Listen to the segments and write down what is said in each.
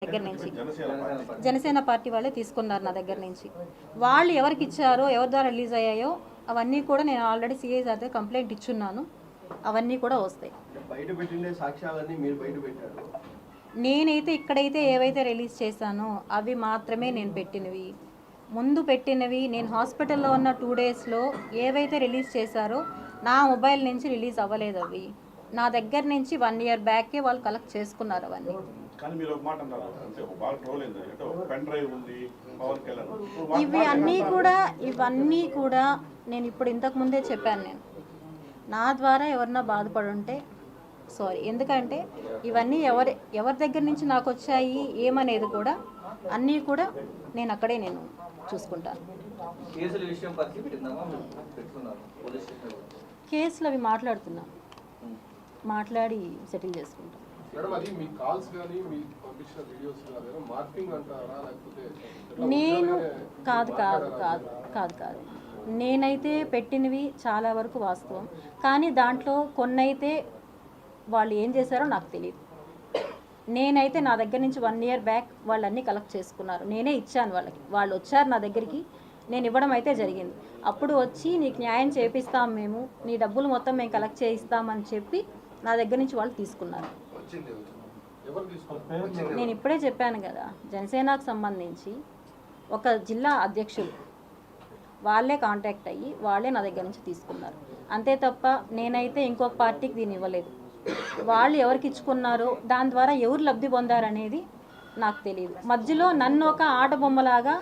దగ్గర నుంచి జనసేన పార్టీ వాళ్ళే తీసుకున్నారు నా దగ్గర నుంచి. వాళ్ళు ఎవరికి ఇచ్చారో, ఎవరి ద్వారా రిలీజ్ అయ్యాయో అవన్నీ కూడా నేను ఆల్రెడీ సిఐ సార్ దగ్గర కంప్లైంట్ ఇచ్చున్నాను. అవన్నీ కూడా వస్తాయి. నేనైతే ఇక్కడైతే ఏవైతే రిలీజ్ చేశానో అవి మాత్రమే నేను పెట్టినవి. ముందు పెట్టినవి నేను హాస్పిటల్లో ఉన్న 2 డేస్లో ఏవైతే రిలీజ్ చేశారో నా మొబైల్ నుంచి రిలీజ్ అవ్వలేదు. అవి నా దగ్గర నుంచి 1 ఇయర్ బ్యాకే వాళ్ళు కలెక్ట్ చేసుకున్నారు అవన్నీ. ఇవన్నీ కూడా నేను ఇప్పుడు ఇంతకు ముందే చెప్పాను. నేను నా ద్వారా ఎవరన్నా బాధపడి ఉంటే సారీ, ఎందుకంటే ఇవన్నీ ఎవరి దగ్గర నుంచి నాకు వచ్చాయి ఏమనేది కూడా అన్నీ కూడా నేను అక్కడే నేను చూసుకుంటాను. కేసులు అవి మాట్లాడి సెటిల్ చేసుకుంటాం. నేను కాదు నేనైతే పెట్టినవి చాలా వరకు వాస్తవం, కానీ దాంట్లో కొన్నైతే వాళ్ళు ఏం చేశారో నాకు తెలియదు. నేనైతే నా దగ్గర నుంచి 1 ఇయర్ బ్యాక్ వాళ్ళన్నీ కలెక్ట్ చేసుకున్నారు. నేనే ఇచ్చాను వాళ్ళకి. వాళ్ళు వచ్చారు నా దగ్గరికి, నేను ఇవ్వడం అయితే జరిగింది. అప్పుడు వచ్చి నీకు న్యాయం చేపిస్తాం, మేము నీ డబ్బులు మొత్తం మేము కలెక్ట్ చేయిస్తామని చెప్పి నా దగ్గర నుంచి వాళ్ళు తీసుకున్నారు. నేను ఇప్పుడే చెప్పాను కదా, జనసేనకు సంబంధించి ఒక జిల్లా అధ్యక్షులు వాళ్ళే కాంటాక్ట్ అయ్యి వాళ్ళే నా దగ్గర నుంచి తీసుకున్నారు. అంతే తప్ప నేనైతే ఇంకొక పార్టీకి దీన్ని ఇవ్వలేదు. వాళ్ళు ఎవరికి ఇచ్చుకున్నారో దాని ద్వారా ఎవరు లబ్ధి పొందారనేది నాకు తెలియదు. మధ్యలో నన్ను ఒక ఆట బొమ్మలాగా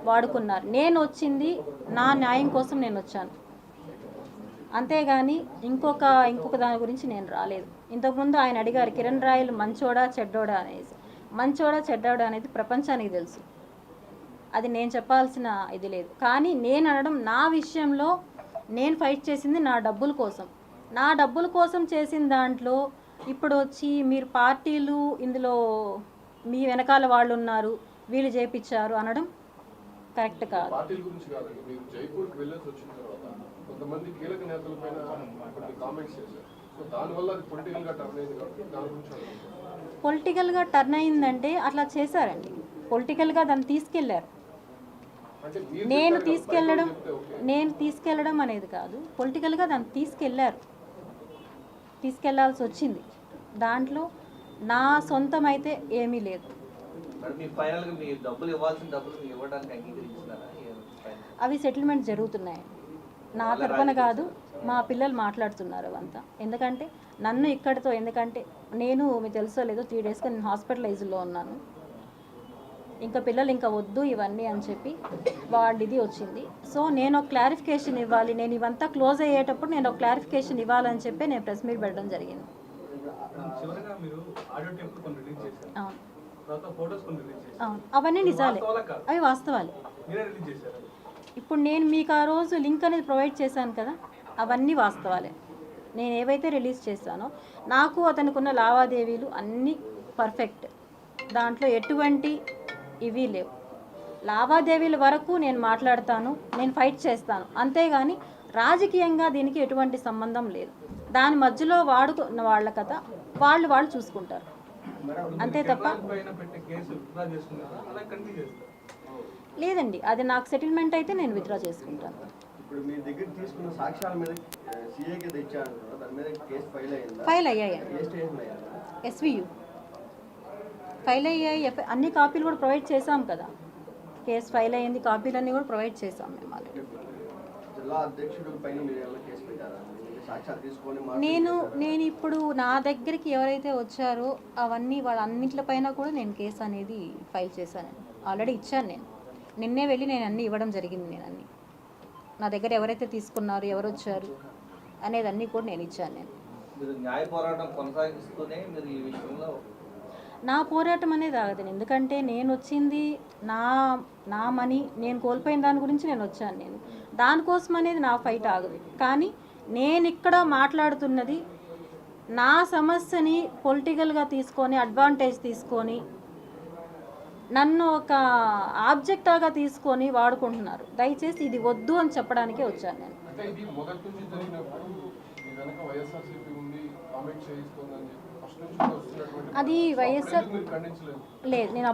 వాడుకున్నారు. నేను వచ్చింది నా న్యాయం కోసం నేను వచ్చాను, అంతేగాని ఇంకొక దాని గురించి నేను రాలేదు. ఇంతకుముందు ఆయన అడిగారు కిరణ్ రాయలు మంచోడా చెడ్డోడా అనేసి. మంచోడా చెడ్డోడా అనేది ప్రపంచానికి తెలుసు, అది నేను చెప్పాల్సిన ఇది లేదు. కానీ నేను అనడం, నా విషయంలో నేను ఫైట్ చేసింది నా డబ్బుల కోసం. నా డబ్బుల కోసం చేసిన దాంట్లో ఇప్పుడు వచ్చి మీరు పార్టీలు ఇందులో మీ వెనకాల వాళ్ళు ఉన్నారు, వీళ్ళు చేపించారు అనడం కరెక్ట్ కాదు. పొలిటికల్గా టర్న్ అయిందంటే అట్లా చేశారండి. పొలిటికల్గా దాన్ని తీసుకెళ్లారు. నేను తీసుకెళ్ళడం అనేది కాదు, పొలిటికల్గా దాన్ని తీసుకెళ్లాల్సి వచ్చింది. దాంట్లో నా సొంతం అయితే ఏమీ లేదు. అవి సెటిల్మెంట్ జరుగుతున్నాయి. నా తరపున కాదు, మా పిల్లలు మాట్లాడుతున్నారు అవంతా. ఎందుకంటే నన్ను ఇక్కడితో, ఎందుకంటే నేను మీకు తెలుసో లేదో 3 డేస్గా నేను హాస్పిటలైజ్లో ఉన్నాను. ఇంకా పిల్లలు ఇంకా వద్దు ఇవన్నీ అని చెప్పి వాళ్ళు ఇది వచ్చింది. సో నేను ఒక క్లారిఫికేషన్ ఇవ్వాలి, నేను ఇవంతా క్లోజ్ అయ్యేటప్పుడు నేను ఒక క్లారిఫికేషన్ ఇవ్వాలని చెప్పి నేను ప్రెస్ మీట్ పెట్టడం జరిగింది. అవును, అవన్నీ నిజాలే, అవి వాస్తవాలే. ఇప్పుడు నేను మీకు ఆ రోజు లింక్ అనేది ప్రొవైడ్ చేశాను కదా, అవన్నీ వాస్తవాలే. నేను ఏవైతే రిలీజ్ చేశానో నాకు అతనికి ఉన్న లావాదేవీలు అన్నీ పర్ఫెక్ట్, దాంట్లో ఎటువంటి ఇవి లేవు. లావాదేవీల వరకు నేను మాట్లాడతాను, నేను ఫైట్ చేస్తాను, అంతేగాని రాజకీయంగా దీనికి ఎటువంటి సంబంధం లేదు. దాని మధ్యలో వాడుకున్న వాళ్ళ కథ వాళ్ళు చూసుకుంటారు, అంతే తప్ప లేదండి. అది నాకు సెటిల్మెంట్ అయితే నేను విత్డ్రా చేసుకుంటాను. ఫైల్ అయ్యాయండి, SVU ఫైల్ అయ్యాయి. అన్ని కాపీలు కూడా ప్రొవైడ్ చేసాం కదా, కేసు ఫైల్ అయ్యింది, కాపీలన్నీ కూడా ప్రొవైడ్ చేసాం మేము ఆల్రెడీ. నేను ఇప్పుడు నా దగ్గరికి ఎవరైతే వచ్చారో అవన్నీ వాళ్ళన్నింటిపైన కూడా నేను కేసు అనేది ఫైల్ చేశాను, ఆల్రెడీ ఇచ్చాను. నేను నిన్నే వెళ్ళి నేను అన్నీ ఇవ్వడం జరిగింది. నేను అన్నీ నా దగ్గర ఎవరైతే తీసుకున్నారు, ఎవరు వచ్చారు అనేది అన్నీ కూడా నేను ఇచ్చాను. నేను నా పోరాటం అనేది ఆగదండి, ఎందుకంటే నేను వచ్చింది నా మనీ నేను కోల్పోయిన దాని గురించి నేను వచ్చాను. నేను దానికోసం అనేది నా ఫైట్ ఆగదు. కానీ నేను ఇక్కడ మాట్లాడుతున్నది నా సమస్యని పొలిటికల్గా తీసుకొని, అడ్వాంటేజ్ తీసుకొని, నన్ను ఒక ఆబ్జెక్టాగా తీసుకొని వాడుకుంటున్నారు. దయచేసి ఇది వద్దు అని చెప్పడానికే వచ్చాను నేను. నుంచి కూడా వస్తున్నటువంటి అది వైఎస్ఆర్ ఎందుకు మీరు ఖండించలేదు? లేదు, నేను